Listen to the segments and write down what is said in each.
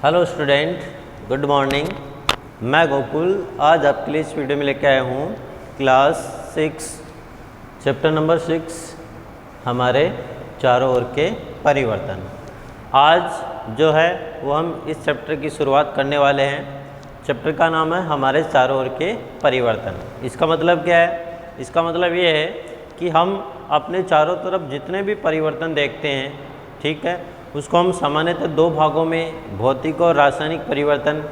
Hello student, good morning. मैं गोकुल आज आपके लिए इस वीडियो में लेकर आया हूँ क्लास 6 चैप्टर नंबर 6 हमारे चारों ओर के परिवर्तन। आज जो है वो हम इस चैप्टर की शुरुआत करने वाले हैं। चैप्टर का नाम है हमारे चारों ओर के परिवर्तन। इसका मतलब क्या है? इसका मतलब ये है कि हम अपने चारों तरफ जितने भी परिवर्तन देखते हैं, ठीक है, उसको हम सामान्यतः दो भागों में भौतिक और रासायनिक परिवर्तन,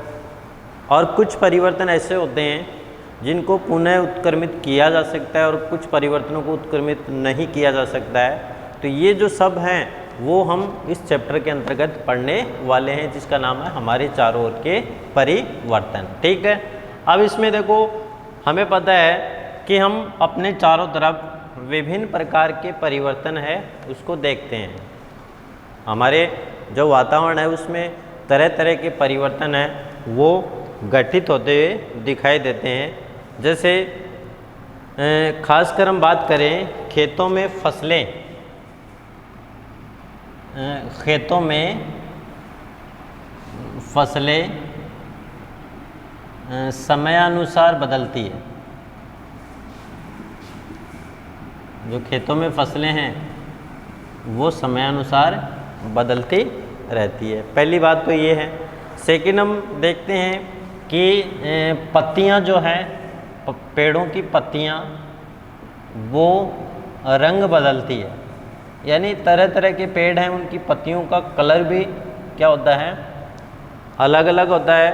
और कुछ परिवर्तन ऐसे होते हैं जिनको पुनः उत्क्रमित किया जा सकता है और कुछ परिवर्तनों को उत्क्रमित नहीं किया जा सकता है। तो ये जो सब हैं वो हम इस चैप्टर के अंतर्गत पढ़ने वाले हैं, जिसका नाम है हमारे चारों ओर के परिवर्तन। ठीक है, अब इसमें देखो, हमें पता है कि हम अपने चारों तरफ विभिन्न प्रकार के परिवर्तन है उसको देखते हैं। हमारे जो वातावरण है उसमें तरह तरह के परिवर्तन हैं वो घटित होते हुए दिखाई देते हैं। जैसे खासकर हम बात करें खेतों में फसलें समयानुसार बदलती है। जो खेतों में फसलें हैं वो समयानुसार बदलती रहती है। पहली बात तो ये है। सेकंड, हम देखते हैं कि पत्तियां जो है, पेड़ों की पत्तियां वो रंग बदलती है। यानी तरह तरह के पेड़ हैं, उनकी पत्तियों का कलर भी क्या होता है, अलग अलग होता है,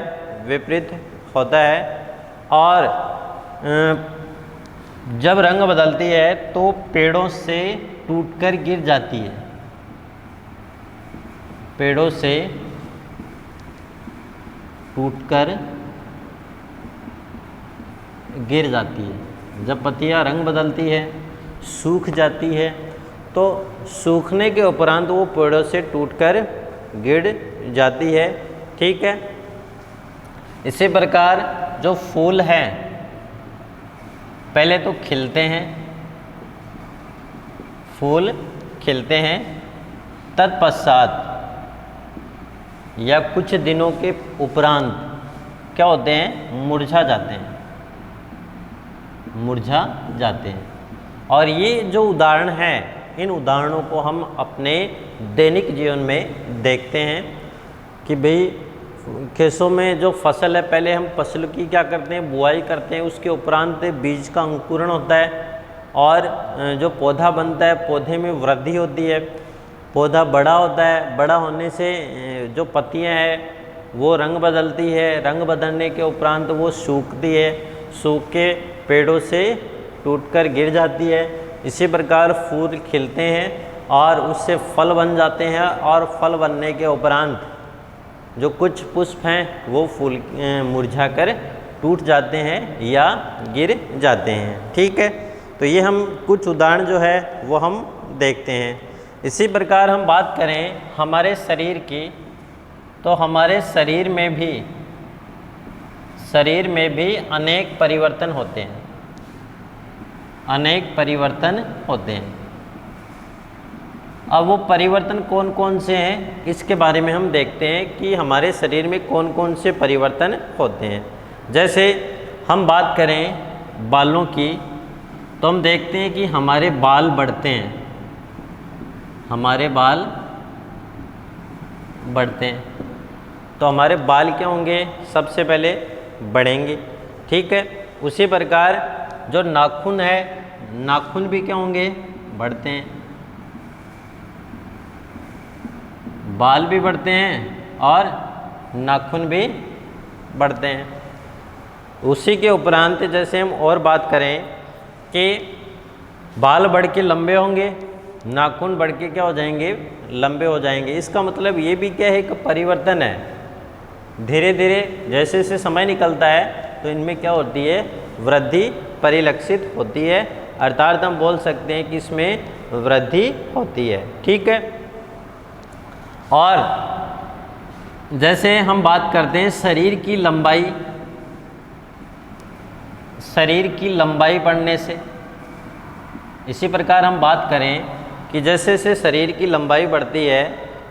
विपरीत होता है। और जब रंग बदलती है तो पेड़ों से टूटकर गिर जाती है। पेड़ों से टूटकर गिर जाती है। जब पत्तियां रंग बदलती है, सूख जाती है, तो सूखने के उपरांत वो पेड़ों से टूटकर गिर जाती है। ठीक है, इसी प्रकार जो फूल हैं पहले तो खिलते हैं, फूल खिलते हैं, तत्पश्चात या कुछ दिनों के उपरांत क्या होते हैं, मुरझा जाते हैं। और ये जो उदाहरण हैं, इन उदाहरणों को हम अपने दैनिक जीवन में देखते हैं कि भाई खेतों में जो फसल है, पहले हम फसल की क्या करते हैं, बुआई करते हैं, उसके उपरांत बीज का अंकुरण होता है और जो पौधा बनता है, पौधे में वृद्धि होती है, पौधा बड़ा होता है। बड़ा होने से जो पत्तियां हैं वो रंग बदलती है, रंग बदलने के उपरांत वो सूखती है, सूख के पेड़ों से टूटकर गिर जाती है। इसी प्रकार फूल खिलते हैं और उससे फल बन जाते हैं, और फल बनने के उपरांत जो कुछ पुष्प हैं वो फूल मुरझाकर टूट जाते हैं या गिर जाते हैं। ठीक है, तो ये हम कुछ उदाहरण जो है वो हम देखते हैं। इसी प्रकार हम बात करें हमारे शरीर की, तो हमारे शरीर में भी अनेक परिवर्तन होते हैं, अब वो परिवर्तन कौन कौन से हैं इसके बारे में हम देखते हैं कि हमारे शरीर में कौन कौन से परिवर्तन होते हैं। जैसे हम बात करें बालों की, तो हम देखते हैं कि हमारे बाल बढ़ते हैं, तो हमारे बाल क्या होंगे, सबसे पहले बढ़ेंगे। ठीक है, उसी प्रकार जो नाखून है, नाखून भी क्या होंगे, बढ़ते हैं। बाल भी बढ़ते हैं और नाखून भी बढ़ते हैं। उसी के उपरांत जैसे हम और बात करें कि बाल बढ़ के लंबे होंगे, नाखून बढ़ के क्या हो जाएंगे, लंबे हो जाएंगे। इसका मतलब ये भी क्या है, एक परिवर्तन है। धीरे धीरे जैसे जैसे समय निकलता है तो इनमें क्या होती है, वृद्धि परिलक्षित होती है, अर्थात हम बोल सकते हैं कि इसमें वृद्धि होती है। ठीक है, और जैसे हम बात करते हैं शरीर की लंबाई बढ़ने से, इसी प्रकार हम बात करें कि जैसे जैसे शरीर की लंबाई बढ़ती है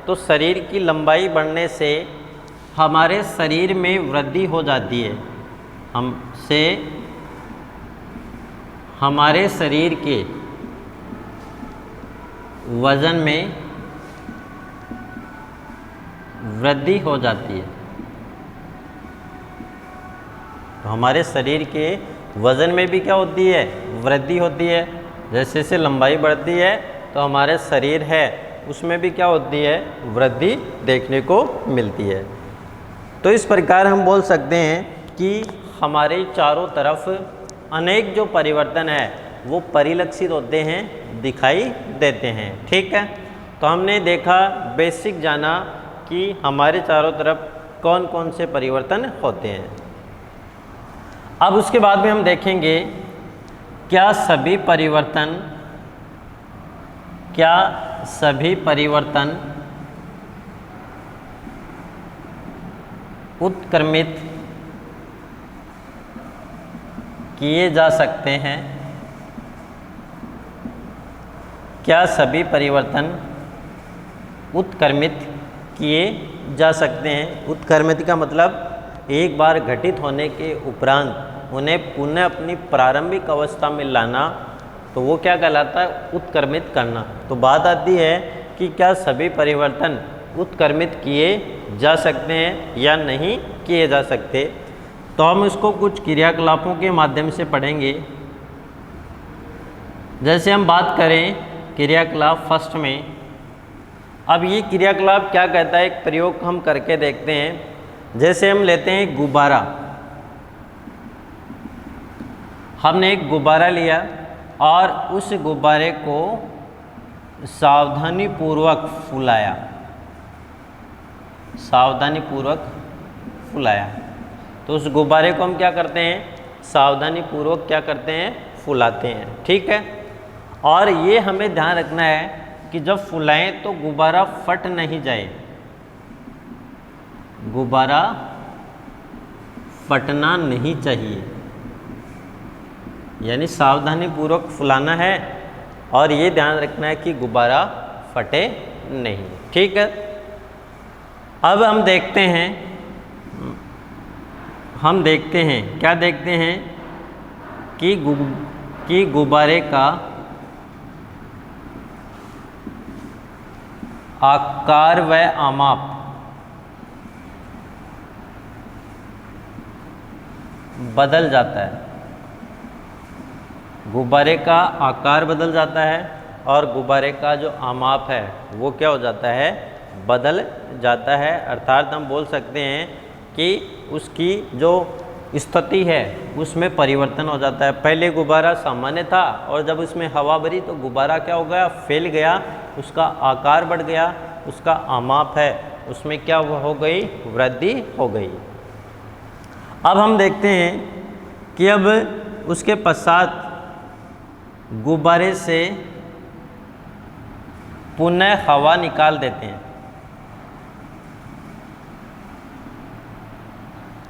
तो शरीर की लंबाई बढ़ने से हमारे शरीर में वृद्धि हो जाती है, हमारे शरीर के वजन में वृद्धि हो जाती है। तो हमारे शरीर के वज़न में भी क्या होती है, वृद्धि होती है। जैसे जैसे लंबाई बढ़ती है तो हमारे शरीर है उसमें भी क्या होती है, वृद्धि देखने को मिलती है। तो इस प्रकार हम बोल सकते हैं कि हमारे चारों तरफ अनेक जो परिवर्तन है वो परिलक्षित होते हैं, दिखाई देते हैं। ठीक है, तो हमने देखा, बेसिक जाना कि हमारे चारों तरफ कौन कौन से परिवर्तन होते हैं। अब उसके बाद में हम देखेंगे क्या सभी परिवर्तन उत्क्रमित किए जा सकते हैं। क्या सभी परिवर्तन उत्क्रमित किए जा सकते हैं। उत्क्रमित का मतलब एक बार घटित होने के उपरांत उन्हें पुनः अपनी प्रारंभिक अवस्था में लाना, तो वो क्या कहलाता है, उत्क्रमित करना। तो बात आती है कि क्या सभी परिवर्तन उत्क्रमित किए जा सकते हैं या नहीं किए जा सकते। तो हम इसको कुछ क्रियाकलापों के माध्यम से पढ़ेंगे। जैसे हम बात करें क्रियाकलाप फर्स्ट में, अब ये क्रियाकलाप क्या कहता है, एक प्रयोग हम करके देखते हैं। जैसे हम लेते हैं गुब्बारा, हमने एक गुब्बारा लिया और उस गुब्बारे को सावधानीपूर्वक फुलाया। तो उस गुब्बारे को हम क्या करते हैं, सावधानीपूर्वक क्या करते हैं, फुलाते हैं। ठीक है, और ये हमें ध्यान रखना है कि जब फुलाएं तो गुब्बारा फट नहीं जाए, गुब्बारा फटना नहीं चाहिए, यानी सावधानीपूर्वक फुलाना है और ये ध्यान रखना है कि गुब्बारा फटे नहीं। ठीक है, अब हम देखते हैं क्या देखते हैं कि गुब्बारे का आकार व आमाप बदल जाता है। गुब्बारे का आकार बदल जाता है और गुब्बारे का जो आमाप है वो क्या हो जाता है, बदल जाता है। अर्थात हम बोल सकते हैं कि उसकी जो स्थिति है उसमें परिवर्तन हो जाता है। पहले गुब्बारा सामान्य था और जब उसमें हवा भरी तो गुब्बारा क्या हो गया, फैल गया, उसका आकार बढ़ गया, उसका आमाप है उसमें क्या हो गई, वृद्धि हो गई। अब हम देखते हैं कि अब उसके पश्चात गुब्बारे से पुनः हवा निकाल देते हैं।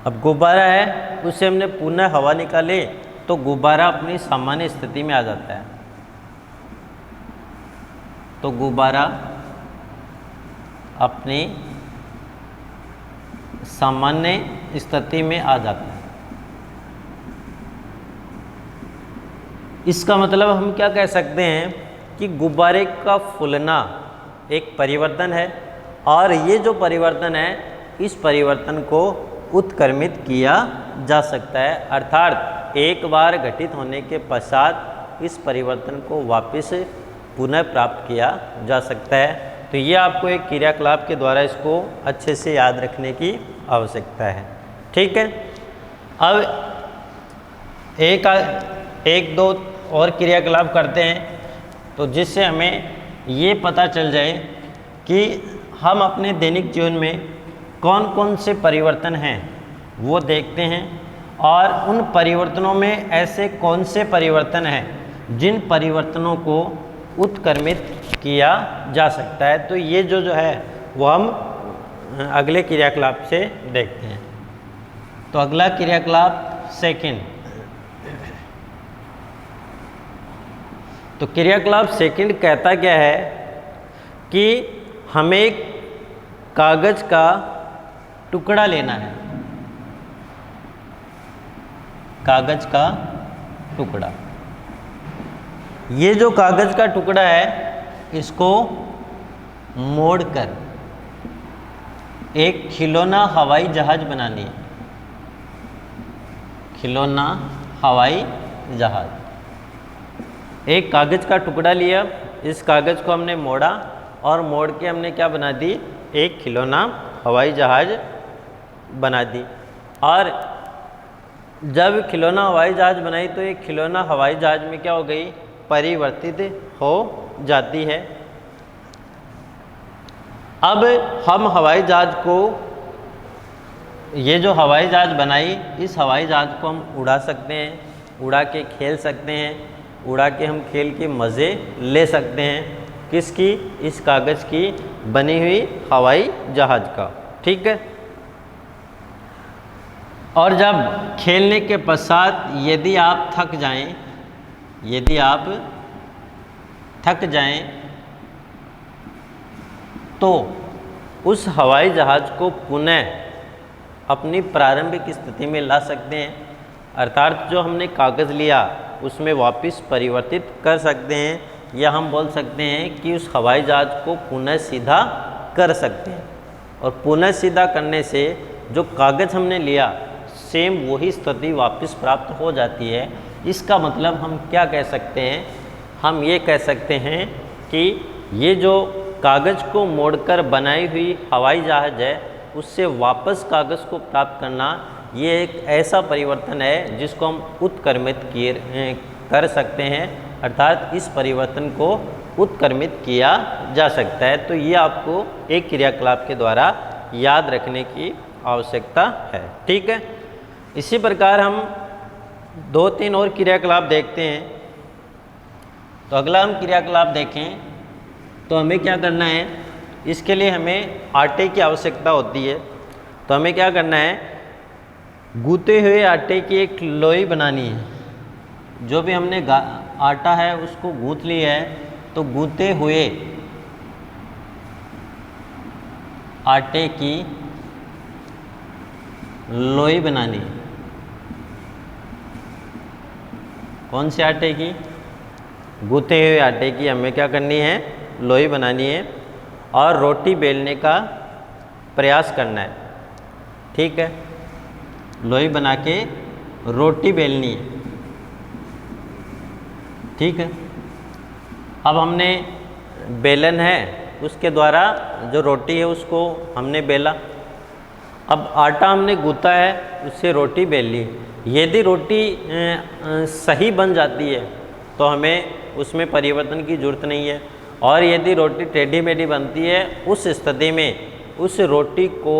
अब गुब्बारा है उससे हमने पुनः हवा निकाले तो गुब्बारा अपनी सामान्य स्थिति में आ जाता है। तो गुब्बारा अपनी सामान्य स्थिति में आ जाता है। इसका मतलब हम क्या कह सकते हैं कि गुब्बारे का फूलना एक परिवर्तन है और ये जो परिवर्तन है इस परिवर्तन को उत्क्रमित किया जा सकता है। अर्थात एक बार घटित होने के पश्चात इस परिवर्तन को वापस पुनः प्राप्त किया जा सकता है। तो ये आपको एक क्रियाकलाप के द्वारा इसको अच्छे से याद रखने की आवश्यकता है। ठीक है, अब एक दो और क्रियाकलाप करते हैं तो जिससे हमें ये पता चल जाए कि हम अपने दैनिक जीवन में कौन कौन से परिवर्तन हैं वो देखते हैं और उन परिवर्तनों में ऐसे कौन से परिवर्तन हैं जिन परिवर्तनों को उत्क्रमित किया जा सकता है। तो ये जो है वो हम अगले क्रियाकलाप से देखते हैं। तो अगला क्रियाकलाप सेकंड। तो क्रियाकलाप सेकंड कहता क्या है कि हमें कागज़ का टुकड़ा लेना है, कागज का टुकड़ा। ये जो कागज का टुकड़ा है इसको मोड़कर एक खिलौना हवाई जहाज बनानी है, खिलौना हवाई जहाज। एक कागज का टुकड़ा लिया, इस कागज को हमने मोड़ा और मोड़ के हमने क्या बना दी, एक खिलौना हवाई जहाज बना दी। और जब खिलौना हवाई जहाज बनाई तो एक खिलौना हवाई जहाज में क्या हो गई, परिवर्तित हो जाती है। अब हम हवाई जहाज को, ये जो हवाई जहाज बनाई, इस हवाई जहाज को हम उड़ा सकते हैं, उड़ा के खेल सकते हैं, उड़ा के हम खेल के मज़े ले सकते हैं। किसकी, इस कागज़ की बनी हुई हवाई जहाज का, ठीक है। और जब खेलने के पश्चात यदि आप थक जाएं, यदि आप थक जाएं तो उस हवाई जहाज को पुनः अपनी प्रारंभिक स्थिति में ला सकते हैं, अर्थात जो हमने कागज़ लिया उसमें वापस परिवर्तित कर सकते हैं, या हम बोल सकते हैं कि उस हवाई जहाज को पुनः सीधा कर सकते हैं। और पुनः सीधा करने से जो कागज़ हमने लिया सेम वही स्थिति वापस प्राप्त हो जाती है। इसका मतलब हम क्या कह सकते हैं, हम ये कह सकते हैं कि ये जो कागज़ को मोड़कर बनाई हुई हवाई जहाज है उससे वापस कागज़ को प्राप्त करना, ये एक ऐसा परिवर्तन है जिसको हम उत्क्रमित कर सकते हैं, अर्थात इस परिवर्तन को उत्क्रमित किया जा सकता है। तो ये आपको एक क्रियाकलाप के द्वारा याद रखने की आवश्यकता है, ठीक है। इसी प्रकार हम 2-3 और क्रियाकलाप देखते हैं। तो अगला हम क्रियाकलाप देखें तो हमें क्या करना है, इसके लिए हमें आटे की आवश्यकता होती है। तो हमें क्या करना है, गूँथे हुए आटे की एक लोई बनानी है। जो भी हमने आटा है उसको गूँथ लिया है, तो गूँथे हुए आटे की लोई बनानी है। कौन से आटे की, गूँथे हुए आटे की हमें क्या करनी है, लोई बनानी है और रोटी बेलने का प्रयास करना है, ठीक है। लोई बना के रोटी बेलनी है, ठीक है। अब हमने बेलन है उसके द्वारा जो रोटी है उसको हमने बेला। अब आटा हमने गूँथा है उससे रोटी बेल ली। यदि रोटी सही बन जाती है तो हमें उसमें परिवर्तन की ज़रूरत नहीं है, और यदि रोटी टेढ़ी मेढ़ी बनती है उस स्थिति में उस रोटी को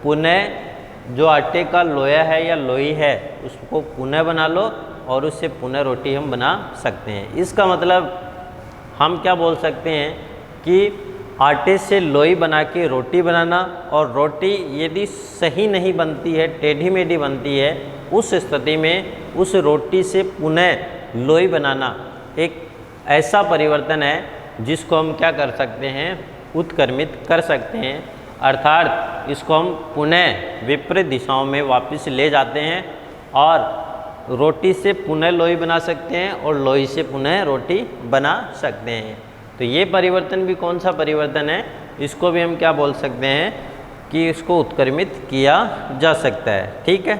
पुनः जो आटे का लोया है या लोई है उसको पुनः बना लो और उससे पुनः रोटी हम बना सकते हैं। इसका मतलब हम क्या बोल सकते हैं कि आटे से लोई बना के रोटी बनाना, और रोटी यदि सही नहीं बनती है, टेढ़ी मेढ़ी बनती है, उस स्थिति में उस रोटी से पुनः लोई बनाना एक ऐसा परिवर्तन है जिसको हम क्या कर सकते हैं, उत्क्रमित कर सकते हैं। अर्थात इसको हम पुनः विपरीत दिशाओं में वापस ले जाते हैं और रोटी से पुनः लोई बना सकते हैं और लोई से पुनः रोटी बना सकते हैं। तो ये परिवर्तन भी कौन सा परिवर्तन है, इसको भी हम क्या बोल सकते हैं कि इसको उत्क्रमित किया जा सकता है, ठीक है।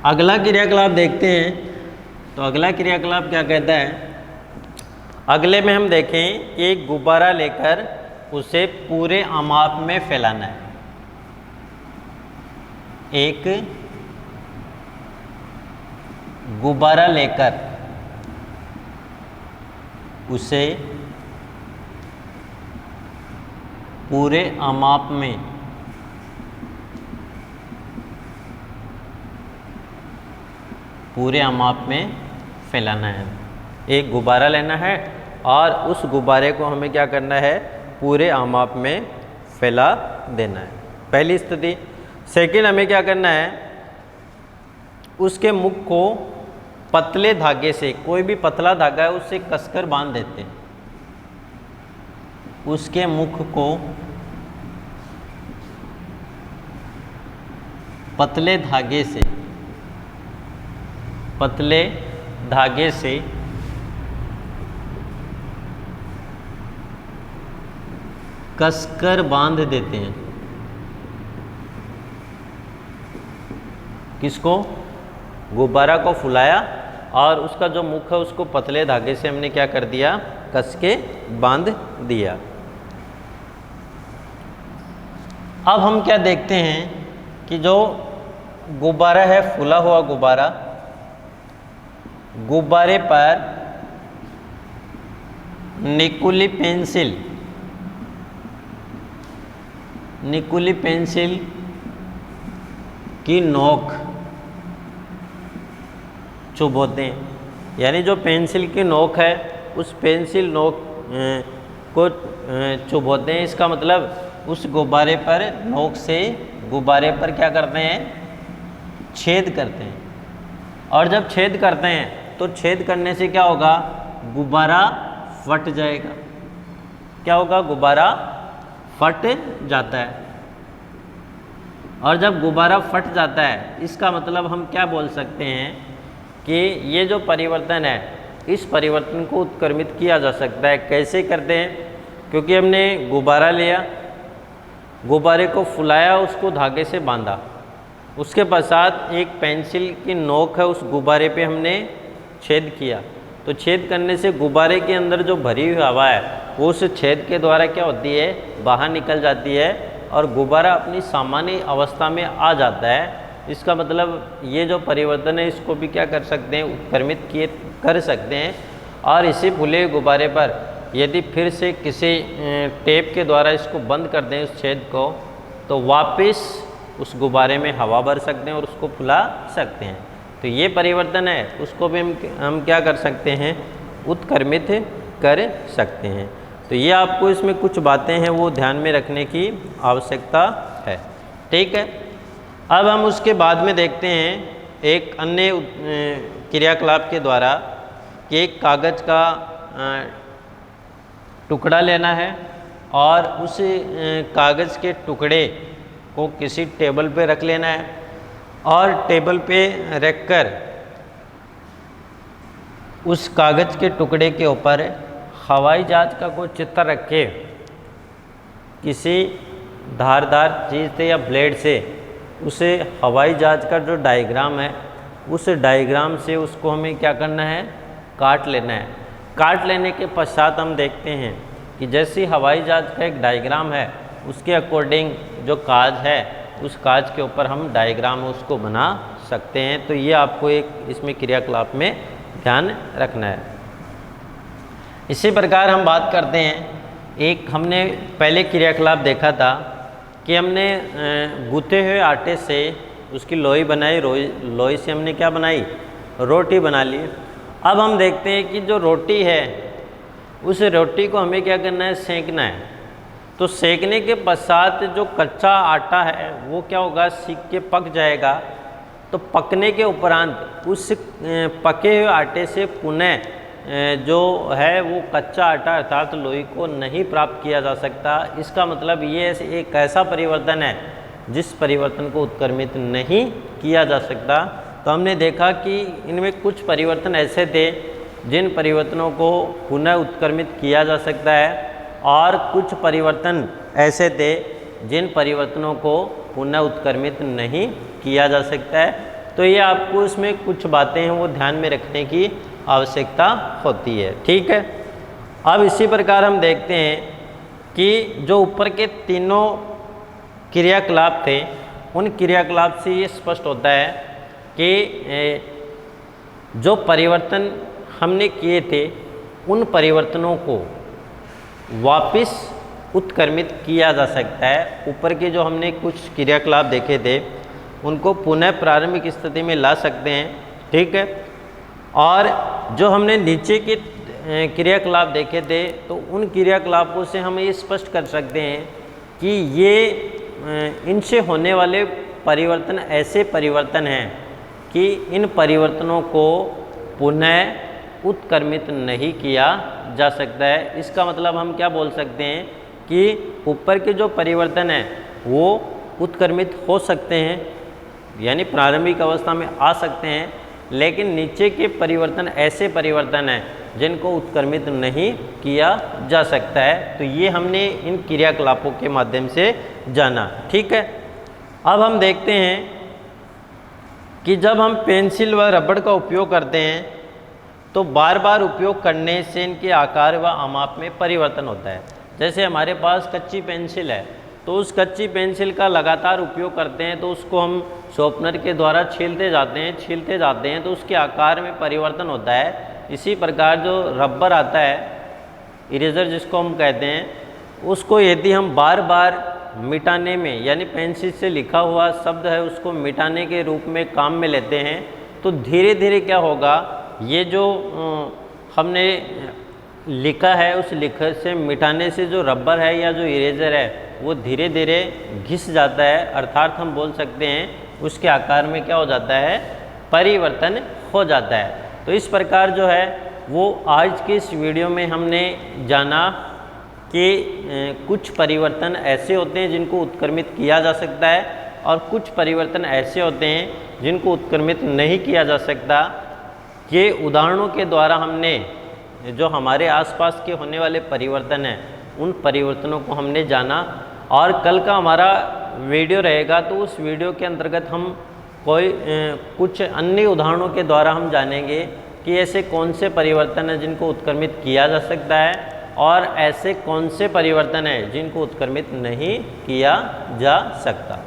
अगला क्रियाकलाप देखते हैं। तो अगला क्रियाकलाप क्या कहता है, अगले में हम देखें कि एक गुब्बारा लेकर उसे पूरे अमाप में फैलाना है। एक गुब्बारा लेकर उसे पूरे अमाप में फैलाना है। एक गुब्बारा लेना है और उस गुब्बारे को हमें क्या करना है, पूरे अमाप में फैला देना है, पहली स्थिति। सेकंड, हमें क्या करना है, उसके मुख को पतले धागे से, कोई भी पतला धागा है उससे कसकर बांध देते हैं। उसके मुख को पतले धागे से कसकर बांध देते हैं। किसको? गुब्बारा को फुलाया और उसका जो मुख है उसको पतले धागे से हमने क्या कर दिया? कस के बांध दिया। अब हम क्या देखते हैं कि जो गुब्बारा है, फूला हुआ गुब्बारा, गुब्बारे पर निकुली पेंसिल की नोक चुभोते हैं। यानी जो पेंसिल की नोक है उस पेंसिल नोक को चुभोते हैं। इसका मतलब उस गुब्बारे पर नोक से गुब्बारे पर क्या करते हैं? छेद करते हैं। और जब छेद करते हैं तो छेद करने से क्या होगा? गुब्बारा फट जाएगा। क्या होगा? गुब्बारा फट जाता है। और जब गुब्बारा फट जाता है, इसका मतलब हम क्या बोल सकते हैं कि ये जो परिवर्तन है, इस परिवर्तन को उत्क्रमित किया जा सकता है। कैसे करते हैं? क्योंकि हमने गुब्बारा लिया, गुब्बारे को फुलाया, उसको धागे से बांधा, उसके पश्चात एक पेंसिल की नोक है उस गुब्बारे पे हमने छेद किया। तो छेद करने से गुब्बारे के अंदर जो भरी हुई हवा है वो उस छेद के द्वारा क्या होती है? बाहर निकल जाती है और गुब्बारा अपनी सामान्य अवस्था में आ जाता है। इसका मतलब ये जो परिवर्तन है इसको भी क्या कर सकते हैं? उत्क्रमित कर सकते हैं। और इसी फूले गुब्बारे पर यदि फिर से किसी टेप के द्वारा इसको बंद कर दें उस छेद को, तो वापस उस गुब्बारे में हवा भर सकते हैं और उसको फुला सकते हैं। तो ये परिवर्तन है, उसको भी हम क्या कर सकते हैं? उत्क्रमित कर सकते हैं। तो ये आपको इसमें कुछ बातें हैं वो ध्यान में रखने की आवश्यकता है। ठीक है। अब हम उसके बाद में देखते हैं एक अन्य क्रियाकलाप के द्वारा कि एक कागज़ का टुकड़ा लेना है और उस कागज़ के टुकड़े को किसी टेबल पे रख लेना है और टेबल पे रखकर उस कागज़ के टुकड़े के ऊपर हवाई जहाज का कोई चित्र रख के किसी धारदार चीज़ से या ब्लेड से उसे हवाई जहाज का जो डायग्राम है उस डायग्राम से उसको हमें क्या करना है? काट लेना है। काट लेने के पश्चात हम देखते हैं कि जैसी हवाई जहाज का एक डायग्राम है उसके अकॉर्डिंग जो काज है उस काज के ऊपर हम डायग्राम उसको बना सकते हैं। तो ये आपको एक इसमें क्रियाकलाप में ध्यान रखना है। इसी प्रकार हम बात करते हैं, एक हमने पहले क्रियाकलाप देखा था कि हमने गूँथे हुए आटे से उसकी लोई बनाई, लोई से हमने क्या बनाई? रोटी बना ली। अब हम देखते हैं कि जो रोटी है उस रोटी को हमें क्या करना है? सेंकना है। तो सेंकने के पश्चात जो कच्चा आटा है वो क्या होगा? सीख के पक जाएगा। तो पकने के उपरांत उस पके हुए आटे से पुनः जो है वो कच्चा आटा अर्थात लोई को नहीं प्राप्त किया जा सकता। इसका मतलब ये एक ऐसा परिवर्तन है जिस परिवर्तन को उत्क्रमित नहीं किया जा सकता। तो हमने देखा कि इनमें कुछ परिवर्तन ऐसे थे जिन परिवर्तनों को पुनः उत्क्रमित किया जा सकता है और कुछ परिवर्तन ऐसे थे जिन परिवर्तनों को पुनः उत्क्रमित नहीं किया जा सकता है। तो ये आपको इसमें कुछ बातें हैं वो ध्यान में रखने की आवश्यकता होती है। ठीक है। अब इसी प्रकार हम देखते हैं कि जो ऊपर के तीनों क्रियाकलाप थे उन क्रियाकलाप से ये स्पष्ट होता है कि जो परिवर्तन हमने किए थे उन परिवर्तनों को वापस उत्क्रमित किया जा सकता है। ऊपर के जो हमने कुछ क्रियाकलाप देखे थे उनको पुनः प्रारंभिक स्थिति में ला सकते हैं। ठीक है। और जो हमने नीचे के क्रियाकलाप देखे थे तो उन क्रियाकलापों से हम ये स्पष्ट कर सकते हैं कि ये इनसे होने वाले परिवर्तन ऐसे परिवर्तन हैं कि इन परिवर्तनों को पुनः उत्क्रमित नहीं किया जा सकता है। इसका मतलब हम क्या बोल सकते हैं कि ऊपर के जो परिवर्तन हैं वो उत्क्रमित हो सकते हैं यानी प्रारंभिक अवस्था में आ सकते हैं, लेकिन नीचे के परिवर्तन ऐसे परिवर्तन हैं जिनको उत्क्रमित नहीं किया जा सकता है। तो ये हमने इन क्रियाकलापों के माध्यम से जाना। ठीक है, अब हम देखते हैं कि जब हम पेंसिल व रबड़ का उपयोग करते हैं तो बार बार उपयोग करने से इनके आकार व आमाप में परिवर्तन होता है। जैसे हमारे पास कच्ची पेंसिल है, तो उस कच्ची पेंसिल का लगातार उपयोग करते हैं तो उसको हम शॉर्पनर के द्वारा छीलते जाते हैं तो उसके आकार में परिवर्तन होता है। इसी प्रकार जो रबर आता है, इरेजर जिसको हम कहते हैं, उसको यदि हम बार बार मिटाने में, यानी पेंसिल से लिखा हुआ शब्द है उसको मिटाने के रूप में काम में लेते हैं, तो धीरे धीरे क्या होगा, ये जो हमने लिखा है उस लिखे से मिटाने से जो रबर है या जो इरेजर है वो धीरे धीरे घिस जाता है, अर्थात हम बोल सकते हैं उसके आकार में क्या हो जाता है, परिवर्तन हो जाता है। तो इस प्रकार जो है वो आज के इस वीडियो में हमने जाना कि कुछ परिवर्तन ऐसे होते हैं जिनको उत्क्रमित किया जा सकता है और कुछ परिवर्तन ऐसे होते हैं जिनको उत्क्रमित नहीं किया जा सकता। ये उदाहरणों के द्वारा हमने जो हमारे आसपास के होने वाले परिवर्तन हैं उन परिवर्तनों को हमने जाना। और कल का हमारा वीडियो रहेगा तो उस वीडियो के अंतर्गत हम कुछ अन्य उदाहरणों के द्वारा हम जानेंगे कि ऐसे कौन से परिवर्तन हैं जिनको उत्क्रमित किया जा सकता है और ऐसे कौन से परिवर्तन हैं जिनको उत्क्रमित नहीं किया जा सकता।